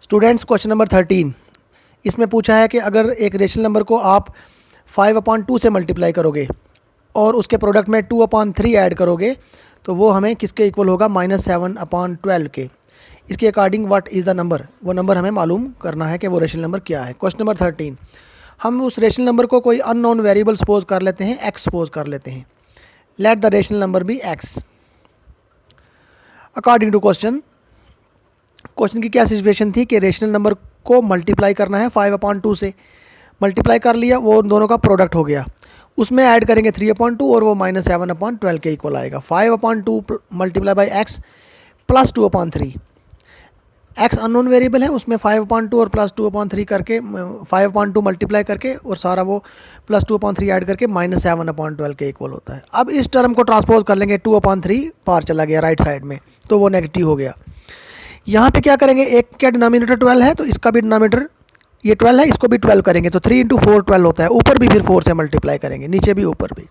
Students question number 13, इसमें पूछा है कि अगर एक रेशनल नंबर को आप 5/2 से मल्टीप्लाई करोगे और उसके प्रोडक्ट में 2/3 ऐड करोगे तो वो हमें किसके इक्वल होगा, -7/12 के। इसके according what is the number, वो नंबर हमें मालूम करना है कि वो रेशनल नंबर क्या है। क्वेश्चन नंबर 13, हम उस रेशनल नंबर को कोई अननोन वेरिएबल सपोज कर लेते हैं, x सपोज कर लेते हैं। Let the rational number be x। According to question की क्या सिचुएशन थी कि रेशनल नंबर को मल्टीप्लाई करना है 5/2 से। मल्टीप्लाई कर लिया, वो दोनों का प्रोडक्ट हो गया, उसमें ऐड करेंगे 3/2 और वो -7/12 के इक्वल आएगा। 5/2 multiply by x plus 2/3। x unknown variable है, उसमें 5/2 और प्लस 2/3 करके 5/2 मल्टीप्लाई करके और सारा वो प्लस 2/3 ऐड करके -7/12 के इक्वल होता है। अब इस टर्म को ट्रांसपोज कर लेंगे, 2/3 पार चला गया राइट साइड में, तो वो नेगेटिव हो गया। यहाँ पे क्या करेंगे, एक का डिनोमिनेटर 12 है तो इसका भी डिनोमिनेटर ये 12 है, इसको भी 12 करेंगे तो 3 × 4 12 होता है। ऊपर भी फिर 4 से मल्टीप्लाई करेंगे, नीचे भी ऊपर भी।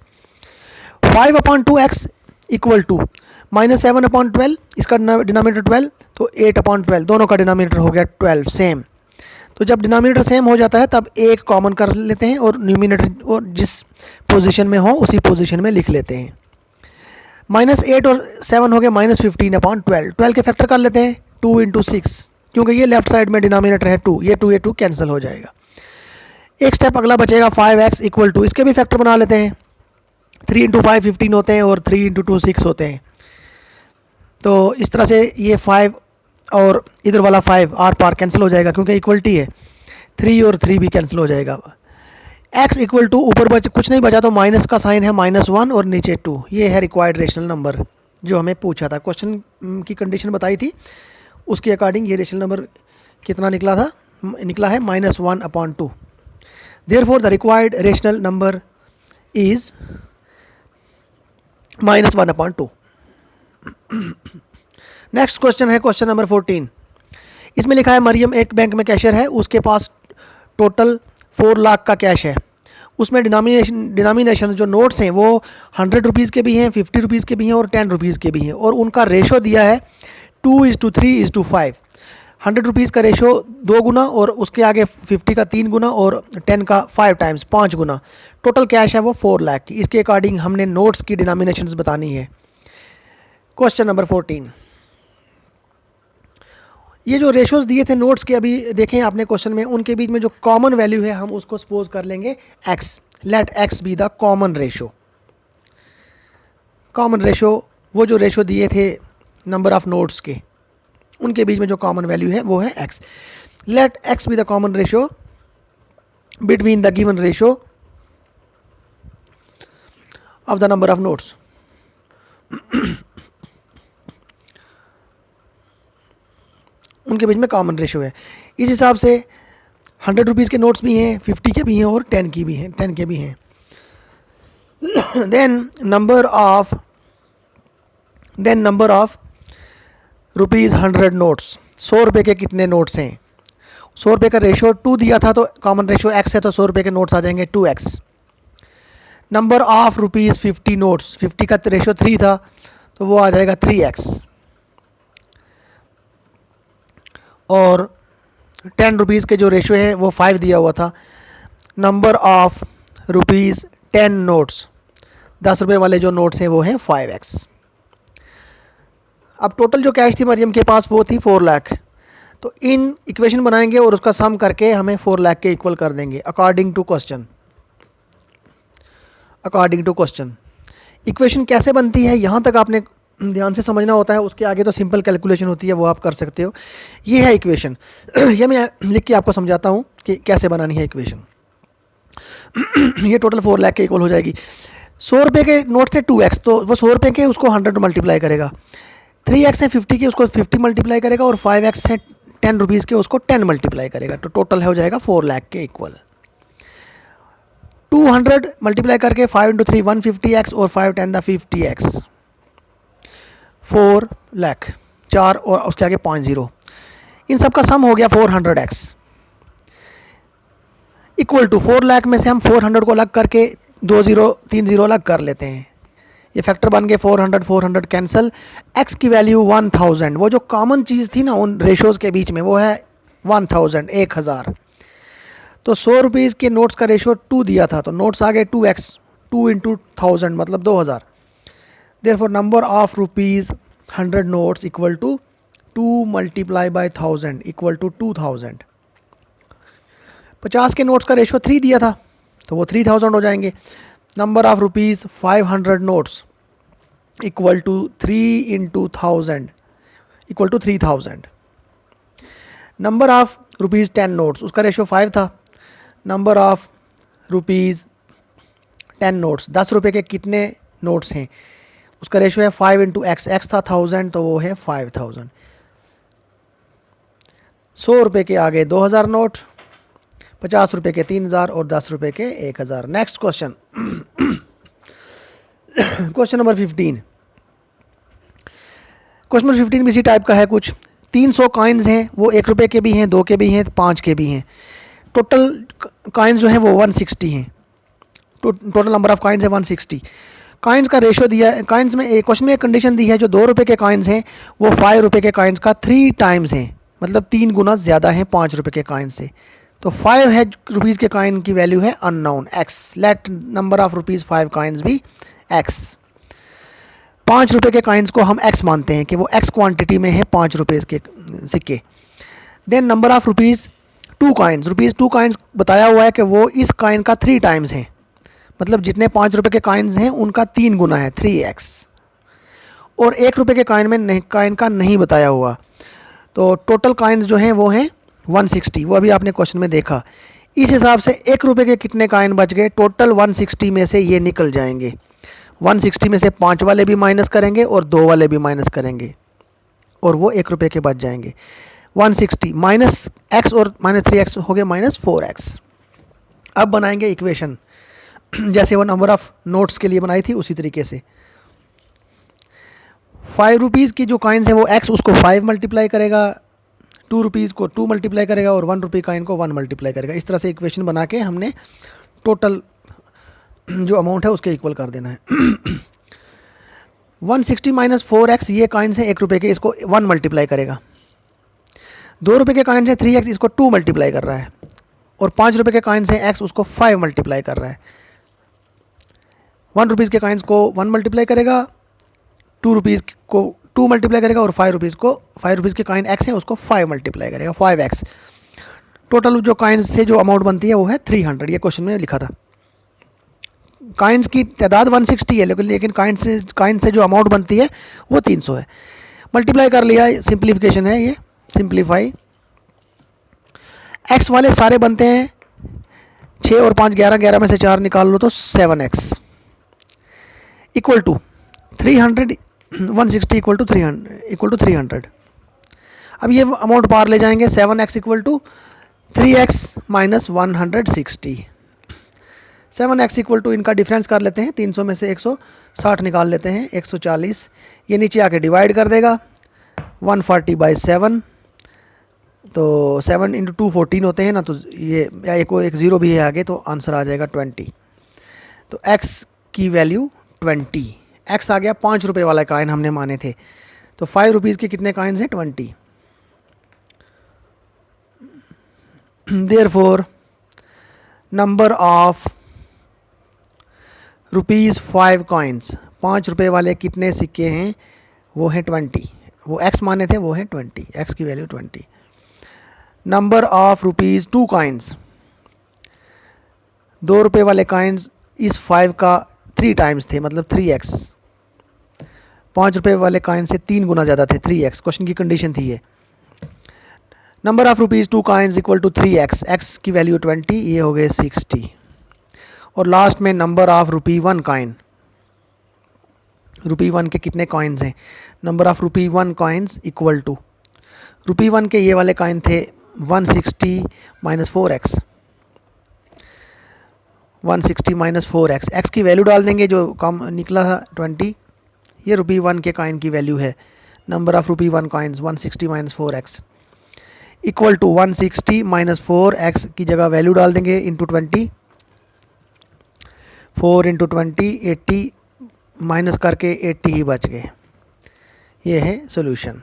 5/2x इक्वल टू -7/12, इसका डिनोमिनेटर 12 तो 8/12, दोनों का डिनोमिनेटर हो गया 12 सेम। तो जब डिनोमिनेटर सेम हो जाता है तब एक कॉमन कर लेते हैं और न्यूमिनेटर और जिस पोजीशन में हो उसी पोजीशन में लिख लेते हैं। -8 और 7 हो गया -15/12। 12 के फैक्टर कर लेते हैं, 2 × 6, क्योंकि ये लेफ्ट साइड में डिनोमिनेटर है 2, ये 2 कैंसिल हो जाएगा। एक स्टेप अगला बचेगा 5x इक्वल टू, इसके भी फैक्टर बना लेते हैं। 3 × 5 15 होते हैं और 3 × 2 6 होते हैं। तो इस तरह से ये 5 और इधर वाला 5 आर पार कैंसिल हो जाएगा क्योंकि इक्वलिटी है। 3 और 3 भी कैंसिल हो जाएगा। x इक्वल टू ऊपर कुछ नहीं बचा तो माइनस का साइन है -1 और नीचे 2। ये है रिक्वायर्ड रेशनल नंबर जो हमें पूछा था, क्वेश्चन की कंडीशन बताई थी, उसके अकॉर्डिंग ये रेशनल नंबर कितना निकला था, निकला है -1/2। Therefore the required rational number is -1/2। Next question है क्वेश्चन नंबर 14। इसमें लिखा है मरियम एक बैंक में कैशियर है, उसके पास टोटल 4 लाख का कैश है। उसमें डिनोमिनेशन जो नोट्स हैं वो 100 रुपीज़ के भी हैं, 50 रुपीज़ के भी हैं और 10 रुपीज़ के भी हैं, और उनका रेशो दिया है 2:3:5। 100 रुपीज़ का रेशो 2 गुना और उसके आगे 50 का 3 गुना और 10 का 5 टाइम्स 5 गुना। टोटल कैश है वो 4 लाख की। इसके अकॉर्डिंग हमने नोट्स की डिनोमिनेशंस बतानी है। क्वेश्चन नंबर 14, ये जो रेशोज दिए थे नोट्स के अभी देखें आपने क्वेश्चन में, उनके बीच में जो कॉमन वैल्यू है हम उसको सपोज कर लेंगे x। Let x be the common ratio. Common ratio वो जो रेशो दिए थे नंबर ऑफ नोट्स के, उनके बीच में जो कॉमन वैल्यू है वो है x। Let x be the common ratio between the given ratio of the number of notes. उनके बीच में कॉमन रेशो है। इस हिसाब से 100 रुपीज़ के नोट्स भी हैं, 50 के भी हैं और 10 के भी हैं। Then number of rupees 100 notes, 100 रुपये के कितने नोट्स हैं। 100 रुपये का रेशो 2 दिया था तो कॉमन रेशो x है, तो 100 रुपये के नोट्स आ जाएंगे 2x। Number of rupees 50 notes, 50 का रेशो 3 था तो वो आ जाएगा 3x। और 10 रुपीज़ के जो रेशो है वो 5 दिया हुआ था। नंबर ऑफ रुपीज़ 10 नोट्स, 10 रुपये वाले जो नोट्स हैं वो हैं 5x। अब टोटल जो कैश थी मरियम के पास वो थी 4 लाख। तो इन इक्वेशन बनाएंगे और उसका सम करके हमें 4 लाख के इक्वल कर देंगे अकॉर्डिंग टू क्वेश्चन। इक्वेशन कैसे बनती है यहाँ तक आपने ध्यान से समझना होता है, उसके आगे तो सिंपल कैलकुलेशन होती है, वो आप कर सकते हो। ये है इक्वेशन। ये मैं लिख के आपको समझाता हूँ कि कैसे बनानी है इक्वेशन। ये टोटल 4 लाख के इक्वल हो जाएगी। 100 रुपये के नोट से 2x, तो वो 100 रुपये के उसको 100 मल्टीप्लाई करेगा। 3x है 50 के, उसको 50 मल्टीप्लाई करेगा, और 5x है 10 रुपीज़ के, उसको 10 मल्टीप्लाई करेगा। तो टोटल हो जाएगा 4 लाख के इक्वल। 200 मल्टीप्लाई करके 5 × 3 150x और 5 10 द 50x, 4 लाख, 4 और उसके आगे 5 0। इन सब का सम हो गया 400x इक्वल टू 4 लाख में से हम 400 को अलग करके 2 0 3 0 अलग कर लेते हैं। ये फैक्टर बन गए 400 कैंसिल। x की वैल्यू 1000, वो जो कॉमन चीज़ थी ना उन रेशोज़ के बीच में वो है 1000 1000। तो 100 रुपीज़ के नोट्स का रेशो 2 दिया था, तो नोट्स आ गए 2x, 2 इंटू 1000 मतलब 2000। Therefore number of rupees 100 notes equal to 2 multiply by 1000 equal to 2000। 50 के नोट्स का रेशो 3 दिया था, तो वो 3000 हो जाएंगे। Number of rupees 500 notes equal to 3 into 1000 equal to 3000। Number of rupees 10 notes, उसका रेशो 5 था। नंबर ऑफ रुपीज़ 10 नोट्स, 10 रुपये के कितने नोट्स हैं, उसका रेशो है 5 इंटू एक्स, एक्स था 1000 तो वो है 5000। 100 रुपये के आगे 2000 नोट, 50 रुपये के 3000 और 10 रुपये के 1000। Next question, question number 15। Question number 15 भी इसी टाइप का है कुछ। 300 कॉइन्स हैं, वो 1 रुपये के भी हैं, 2 के भी हैं, 5 के भी हैं। टोटल कॉइन्स जो हैं वो 160 हैं। टोटल नंबर ऑफ कॉइन्स है 160। कॉइन्स का रेशो दिया है, कॉइन्स में एक क्वेश्चन में एक कंडीशन दी है, जो 2 रुपये के कॉइन्स हैं वो 5 रुपये के कॉइन्स का 3 टाइम्स हैं, मतलब 3 गुना ज़्यादा है 5 रुपये के कॉइन से। तो 5 है रुपीज़ के कॉइन की वैल्यू है unknown x. Let number of rupees 5 coins भी एक्स। 5 रुपये के कॉइन्स को हम एक्स मानते हैं कि वो एक्स क्वांटिटी में है 5 रुपये के सिक्के। Then number of rupees 2 coins, rupees 2 coins बताया हुआ है कि वो इस कॉइन का 3 टाइम्स है, मतलब जितने 5 रुपये के कॉइन्स हैं उनका 3 गुना है 3x। और 1 रुपये के कॉइन में नहीं, कॉइन का नहीं बताया हुआ। तो टोटल कॉइन्स जो हैं वो हैं 160, वो अभी आपने क्वेश्चन में देखा। इस हिसाब से 1 रुपये के कितने कॉइन बच गए, टोटल 160 में से ये निकल जाएंगे। 160 में से 5 वाले भी माइनस करेंगे और 2 वाले भी माइनस करेंगे और वो 1 रुपये के बच जाएंगे। 160 माइनस एक्स और माइनस 3x हो गए माइनस 4x। अब बनाएंगे इक्वेशन जैसे वो नंबर ऑफ नोट्स के लिए बनाई थी उसी तरीके से। 5 रुपीज़ की जो कॉइन्स है वो x, उसको 5 मल्टीप्लाई करेगा, 2 रुपीज़ को 2 मल्टीप्लाई करेगा और 1 रुपये कॉइन को 1 मल्टीप्लाई करेगा। इस तरह से इक्वेशन बना के हमने टोटल जो अमाउंट है उसके इक्वल कर देना है। 160 माइनस 4x, ये कॉइन्स हैं 1 रुपये के, इसको 1 मल्टीप्लाई करेगा। 2 रुपये के कॉइन्स हैं 3x, इसको 2 मल्टीप्लाई कर रहा है। और 5 रुपये के कॉइन्स हैं x, उसको 5 मल्टीप्लाई कर रहा है। 1 रुपीज़ के कॉइन्स को 1 मल्टीप्लाई करेगा, 2 रुपीज़ को 2 मल्टीप्लाई करेगा और 5 रुपीज़ को 5 रुपीज़ के कॉइन x हैं उसको 5 मल्टीप्लाई करेगा 5x। टोटल जो कॉइन्स से जो अमाउंट बनती है वो है 300। ये क्वेश्चन में लिखा था। कॉइन्स की तादाद 160 है, लेकिन कॉइन से जो अमाउंट बनती है वो 300 है। मल्टीप्लाई कर लिया, सिंप्लीफिकेशन है ये, सिंप्लीफाई। x वाले सारे बनते हैं 6 और 5 11, 11 में से 4 निकाल लो तो 7x equal to 300। 160 equal to 300। अब ये अमाउंट पार ले जाएंगे। 7x equal to 3x minus 160। 7x equal to इनका डिफरेंस कर लेते हैं, 300 में से 160 निकाल लेते हैं, 140। ये नीचे आके डिवाइड कर देगा 140 बाई 7, तो 7 इंटू 2 14 होते हैं ना, तो ये एक 0 भी है आगे, तो आंसर आ जाएगा 20। तो x की वैल्यू 20। x आ गया 5 रुपये वाला कॉइन हमने माने थे, तो 5 रुपीज़ के कितने कॉइन्स हैं 20। Therefore number of rupees 5 coins, 5 रुपये वाले कितने सिक्के हैं वो हैं 20। वो x माने थे वो हैं 20, x की value 20। Number of rupees 2 coins, 2 रुपये वाले कॉइन्स इस 5 का 3 टाइम्स थे, मतलब 3x। 5 रुपये वाले कॉइन से 3 गुना ज़्यादा थे 3x। क्वेश्चन की कंडीशन थी ये। Number of rupees 2 coins equal to 3x, x की वैल्यू 20, ये हो गए 60। और लास्ट में number of rupee 1 coin, rupee 1 के कितने कॉइन्स हैं, number of rupee 1 coins equal to rupee 1 के ये वाले कॉइन थे 160 minus 4x। 160 minus 4x, x की वैल्यू डाल देंगे जो कम निकला था 20। ये रुपी 1 के कॉइन की वैल्यू है। Number of rupee 1 coins 160 minus 4x equal to 160 minus 4x की जगह वैल्यू डाल देंगे इंटू 20। 4 इंटू 20 80, माइनस करके 80 ही बच गए। ये है सोल्यूशन।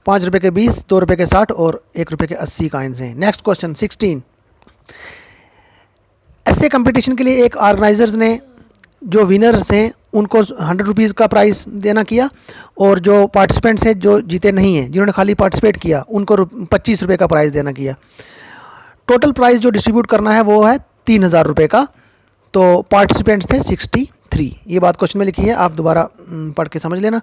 5 रुपये के 20, 2 रुपये के 60 और 1 रुपये के 80 कॉइन्स हैं। Next question 16। ऐसे कंपटीशन के लिए एक ऑर्गेनाइजर्स ने जो विनर्स हैं उनको 100 रुपीज़ का प्राइस देना किया, और जो पार्टिसिपेंट्स हैं जो जीते नहीं हैं, जिन्होंने खाली पार्टिसिपेट किया, उनको 25 रुपये का प्राइस देना किया। टोटल प्राइस जो डिस्ट्रीब्यूट करना है वो है 3000 रुपये का। तो पार्टिसिपेंट्स थे 63। ये बात क्वेश्चन में लिखी है, आप दोबारा पढ़ के समझ लेना।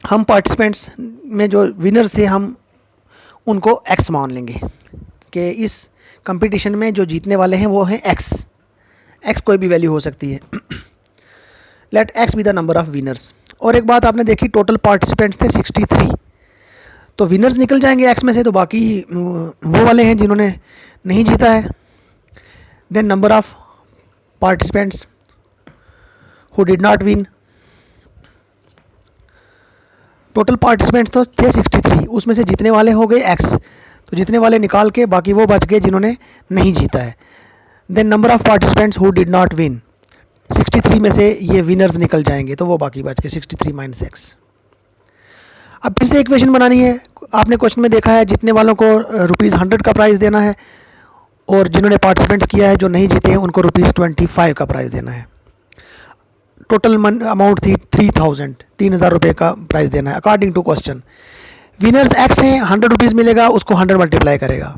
हम पार्टिसिपेंट्स में जो विनर्स थे हम उनको एक्स मान लेंगे कि इस कंपटीशन में जो जीतने वाले हैं वो हैं एक्स। एक्स कोई भी वैल्यू हो सकती है। Let x be the number of winners. और एक बात आपने देखी, टोटल पार्टिसिपेंट्स थे 63, तो विनर्स निकल जाएंगे एक्स में से, तो बाकी वो वाले हैं जिन्होंने नहीं जीता है। Then number of participants who did not win. Total participants तो थे 63, उसमें से जीतने वाले हो गए एक्स, तो जीतने वाले निकाल के बाकी वो बच गए जिन्होंने नहीं जीता है। Then number of participants who did not win, 63 में से ये विनर्स निकल जाएंगे, तो वो बाकी बच गए 63 माइनस एक्स। अब फिर से इक्वेशन बनानी है। आपने क्वेश्चन में देखा है जितने वालों को ₹100 का प्राइस देना है, और जिन्होंने पार्टिसिपेंट्स किया है जो नहीं जीते हैं उनको ₹25 का प्राइस देना है। टोटल अमाउंट थी 3000 रुपये का प्राइस देना है according to question. Winners x हैं, 100 रुपीज़ मिलेगा, उसको 100 मल्टीप्लाई करेगा,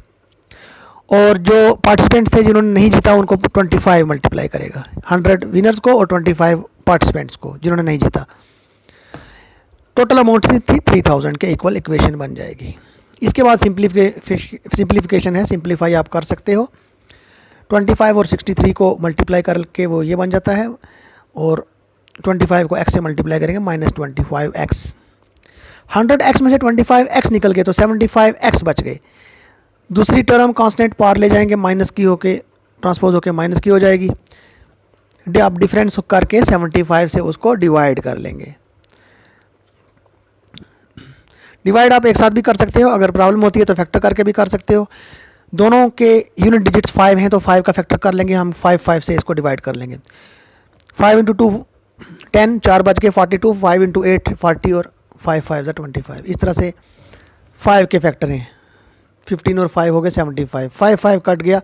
और जो पार्टिसिपेंट्स थे जिन्होंने नहीं जीता उनको 25 मल्टीप्लाई करेगा। 100 विनर्स को और 25 पार्टिसिपेंट्स को जिन्होंने नहीं जीता। टोटल अमाउंट थी 3000 के इक्वल इक्वेशन बन जाएगी। इसके बाद सिंप्लीफिकेशन है, सिंप्लीफाई आप कर सकते हो। 25 और 63 को मल्टीप्लाई करके वो ये बन जाता है, और 25 को x से मल्टीप्लाई करेंगे -25x। 100x में से 25x निकल गए तो 75x बच गए। दूसरी टर्म कांस्टेंट पार ले जाएंगे, माइनस की होके ट्रांसपोज होके माइनस की हो जाएगी। आप डिफरेंस करके 75 से उसको डिवाइड कर लेंगे। डिवाइड आप एक साथ भी कर सकते हो, अगर प्रॉब्लम होती है तो फैक्टर करके भी कर सकते हो। दोनों के यूनिट डिजिट्स 5 हैं तो 5 का फैक्टर कर लेंगे हम, 5 से इसको डिवाइड कर लेंगे। 5 × 2 10, 4 बच गए 42, 5 × 8 40 और 5 5 25। इस तरह से 5 के फैक्टर हैं, 15 और 5 हो गए 75। 5 कट गया।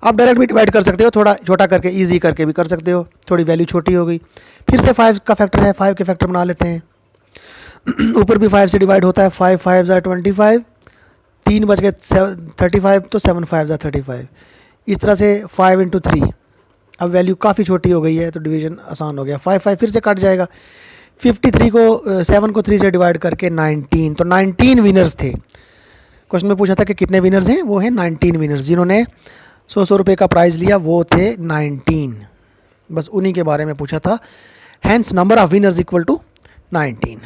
आप डायरेक्ट भी डिवाइड कर सकते हो, थोड़ा छोटा करके ईजी करके भी कर सकते हो, थोड़ी वैल्यू छोटी हो गई। फिर से 5 का फैक्टर है, 5 के फैक्टर बना लेते हैं। ऊपर भी 5 से डिवाइड होता है, 5 5 25, 3 बच गए 35, तो 7 5 35। इस तरह से 5 × 3। अब वैल्यू काफ़ी छोटी हो गई है तो डिवीजन आसान हो गया। 5 फिर से कट जाएगा। 53 को 7 को 3 से डिवाइड करके 19, तो 19 विनर्स थे। क्वेश्चन में पूछा था कि कितने विनर्स हैं, वो हैं 19 विनर्स। जिन्होंने 100 रुपये का प्राइज़ लिया वो थे 19, बस उन्हीं के बारे में पूछा था। Hence number of winners equal to 19।